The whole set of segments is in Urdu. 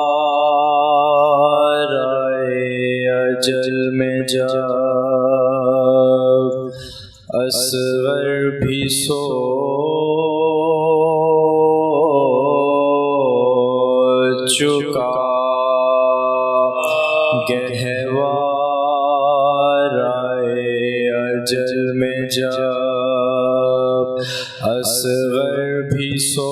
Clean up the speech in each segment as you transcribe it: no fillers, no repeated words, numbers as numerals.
گہوار آئے اجل میں جب اصغر بھی سو چکا، گہوار آئے اجل میں جب اصغر بھی سو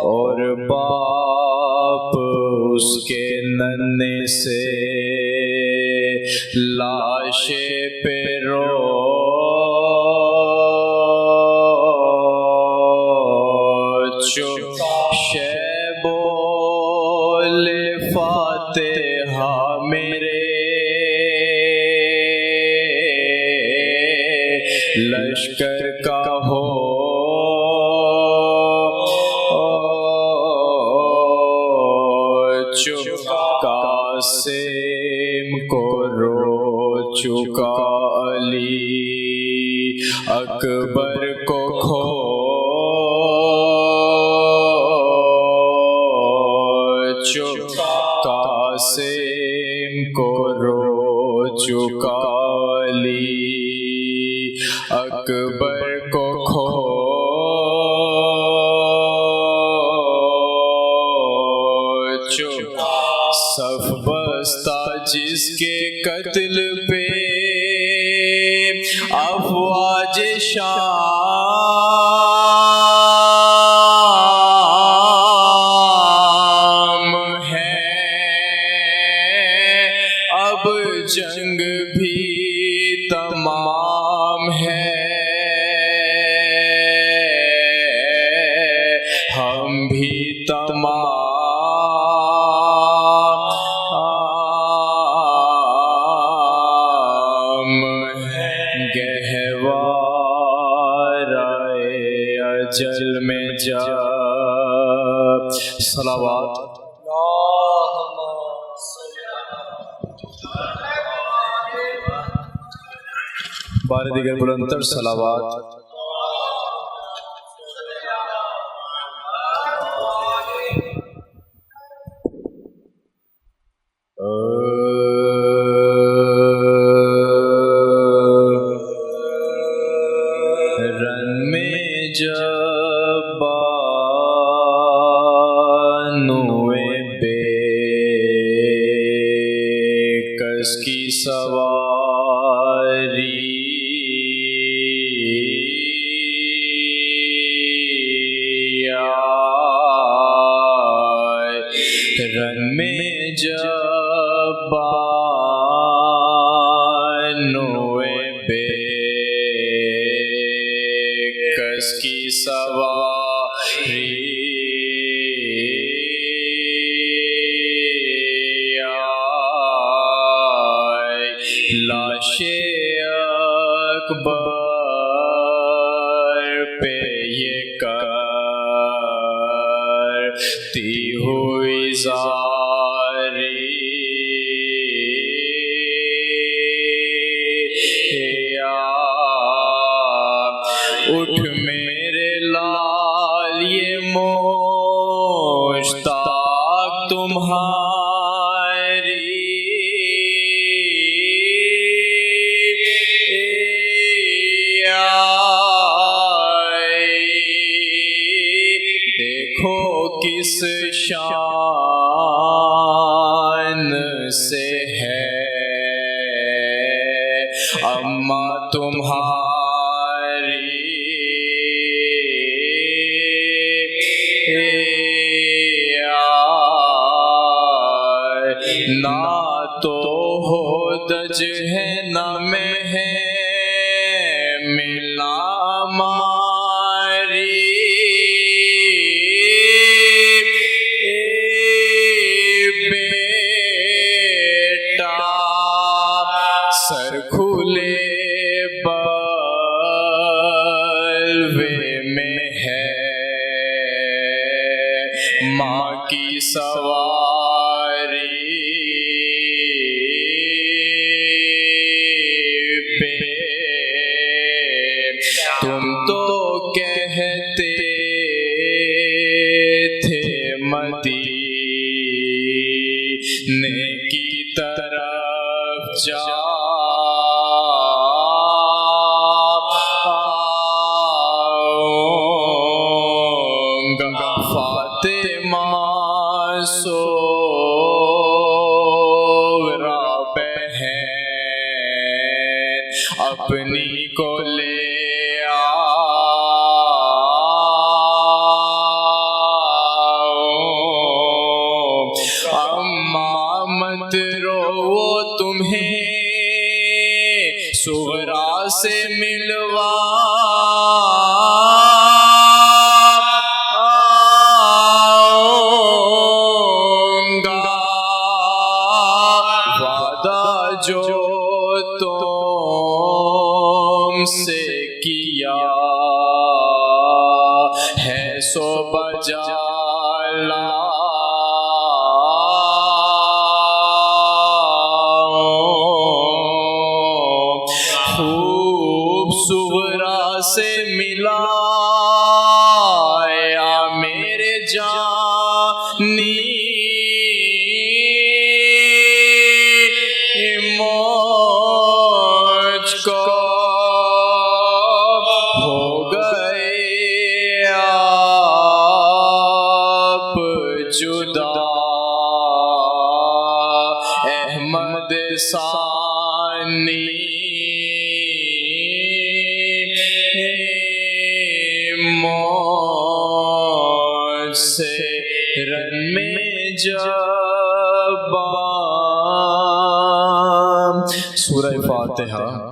اور باپ اس کے ننھے سے لاشے پہ رو شہ بولے فاتحہ میرے لشکر کا ہو قاسم کو رو چکا، علی اکبر کو کھو چکا، قاسم کو رو چکا، علی اکبر کو کھو چکا، صف بستہ جس کے قتل پہ افواج شام ہے، اب جنگ بھی تمام ہے، ہم بھی تمام گہوار آئے اجل میں جب صلوات بار دیگر بلندتر صلوات رن میں جب بانوے بے کس کی سواری رن میں جب بانوے بے کس کی سواری لاش اکبر پہ یہ کرتی ہوئی زاری، اٹھ میرے لال یہ مشتاق تمہاری، دیکھو کس شان سے ہے اماں تمہاری، نہ تو ہودج ہے نہ میں ہے ملا ماری، بیٹا سر کھلے بلوے میں ہے ماں کی سواری پہ تم تو کہتے تھے مدینے کی طرف جاؤں گا فاطمہ سغرا بہن اپنی کو لے مت رو وہ تمہیں سغرا سے ملواؤں گا وعدہ جو تم سے کیا ہے سو بجا سغرا سے ملا یا میرے جانی مجھ کو ہو گئے آپ جدا احمد ثانی سے رن میں جب سورہ فاتحہ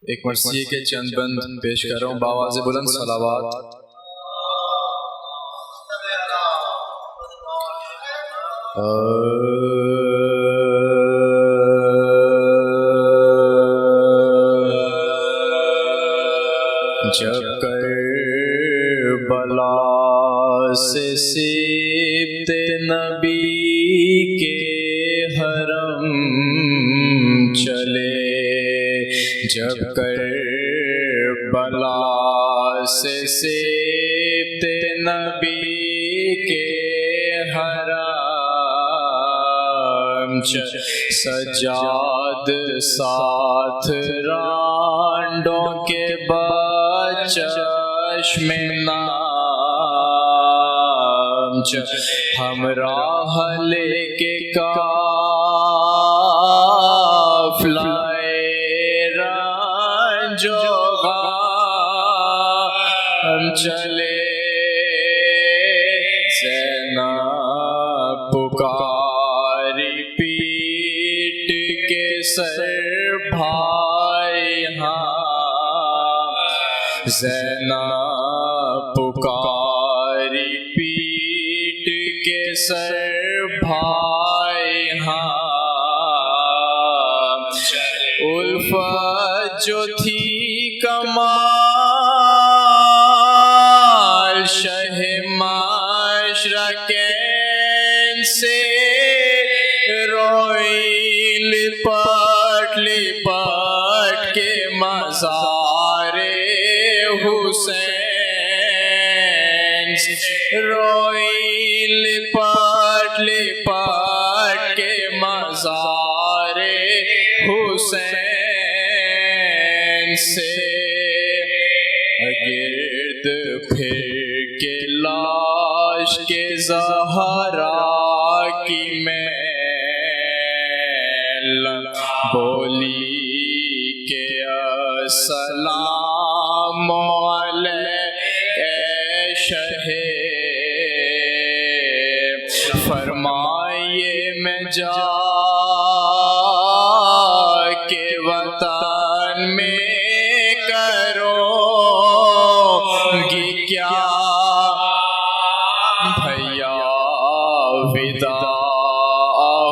ایک مرثیے کے چند بند پیش کر رہا ہوں بآواز بلند صلوات جب کربلا سے سبط نبی کے حرم چلے جب کربلا سے سبط نبی کے حرم سجاد ساتھ رانڈوں کے بچشم نام ہمراہ لے کے قافلہ ہم چلے زینب پکاری پیٹ کے سر بھائی ہاں زینب پکاری پیٹ کے سر بھائی ہاں الفت جو تھی کمال شہ مشرقین سے روئی لپٹ کے مزار حسین روئی لپٹ کے مزار حسین سے گرد پھر کے لاش کے زہرا کی میل بولی کہ السلام علیک اے شہ فرمائیے میں جا کے وطن میں کرو گی کیا بھیا ودا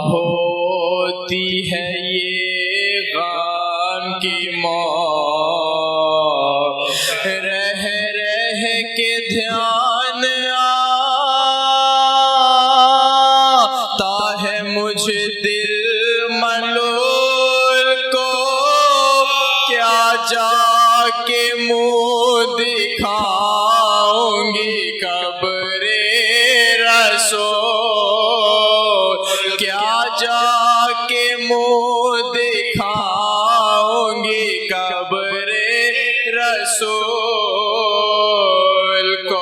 ہوتی ہے یہ غم کی موت رہ رہ کے دھیان آتا ہے مجھے دل ملول کو کیا جا کے منہ دکھاؤں گی قبر رسول کیا جا کے منہ دکھاؤں گی قبر رسول کو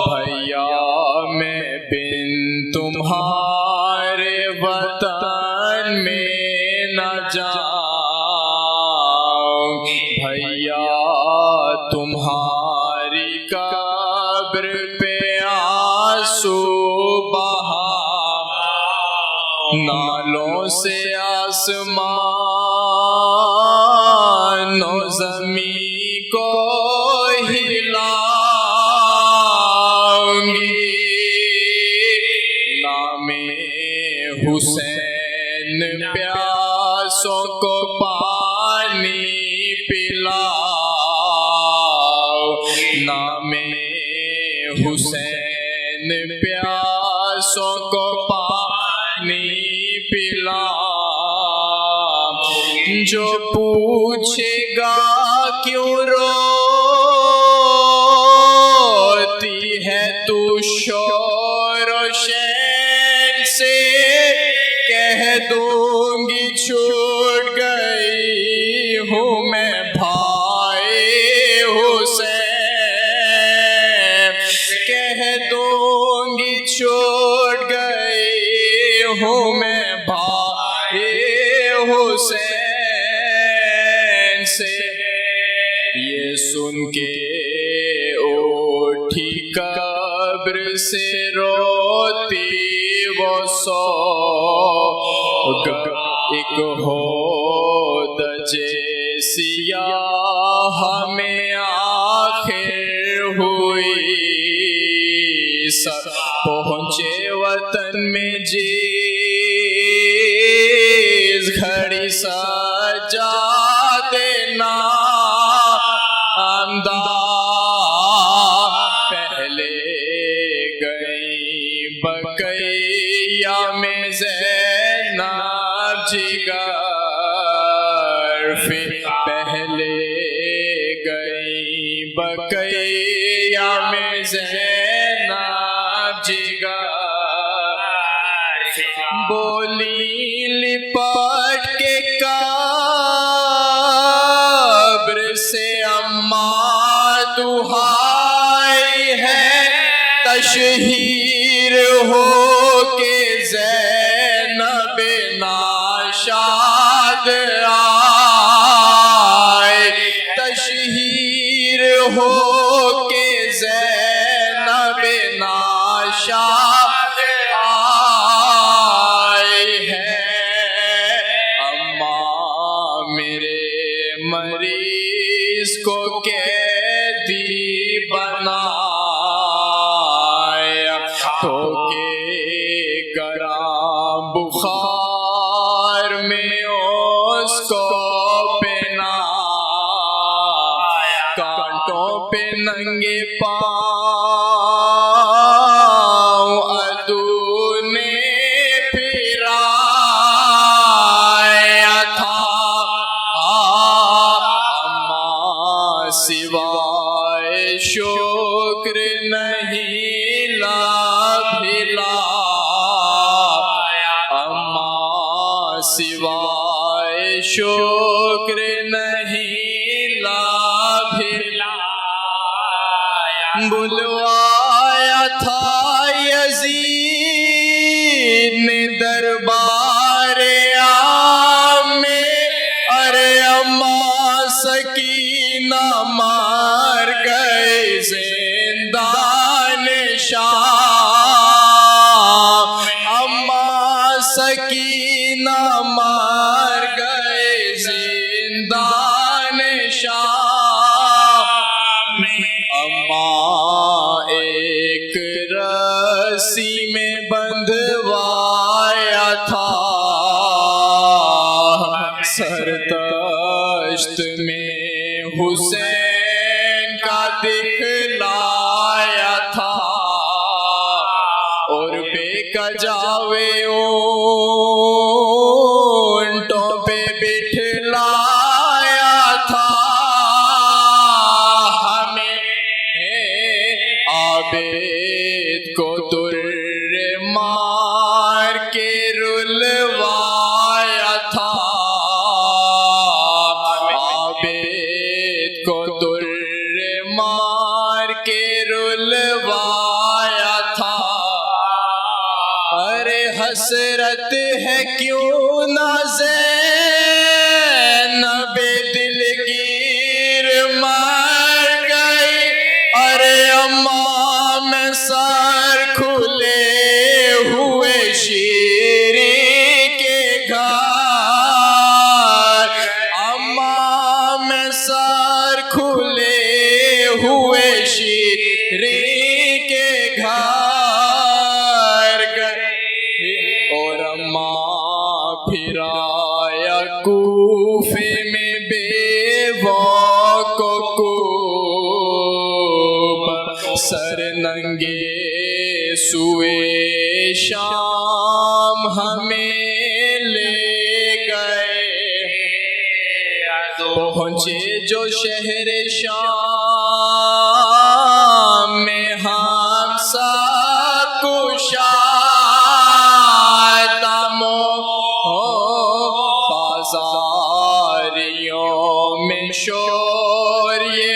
بھیا میں بن تمہارے وطن میں نہ جاؤں بھیا تمہاری قبر پہ آنسو بہا نالوں سے آسمان و زمین کو ہلاؤں گی نام حسین پیاسوں کو پانی پلاؤ نام حسین پیاسوں کو پانی پلاؤ جو پوچھے گا کیوں روتی ہے تو شور و شین سے کہہ دوں گی چھوٹ گئی ہوں میں بھائی حسین کہہ دوں گی چھوٹ گئی ہوں میں بھائی حسین سے یہ سن کے اٹھی قبر سے روتی وہ سو ایک ہود جیسی ہمیں آخر ہوئی سب پہنچے وطن میں جس گھڑی سجا دینا پہلے گئی بقیہ میں زینب جگر پھر پہلے گئی بقیہ میں زینب جگر بولی لپٹ کے قبر سے اماں دہائی ہے تشہیر ہو کے زینب ناشاد آئے تشہیر ہو کے زینب ناشاد آئے ہے اماں میرے مریض کو قیدی بنایا تو کہ گرم بخار میں اس کو پہنا کانٹوں پہ ننگے پاؤں عدو نے پھرایا تھا اماں سوائے شکر نہیں بھلا اماں سوائے شکر نہیں بھلا بلوایا تھا یزید نے دربار عام میں ارے اماں سکینہ مار گئے زندان شام اماں سکینہ مار گئے زندان دشت میں حسین کا دکھلایا تھا، اور بے کجاوے اونٹوں پہ بٹھلایا تھا ہمیں عابد کو در مار کے رلوایا تھا، عابد کو در مار کے رلوایا تھا۔ ارے حسرت ہے کیوں نہ زینب دلگیر مر گئی، ارے اماں میں سر کھلے ہوئے شیریں کے گھر، اماں میں سر کھلے ہوئے شیریں کے گھر گئے، اور اماں پھر آیا کوفے میں بیووں کو کوب، سر ننگے سوئے شام ہمیں لے گئے، پہنچے جو شہر شام میں ہم سب کشائے بازاریوں میں شور یہ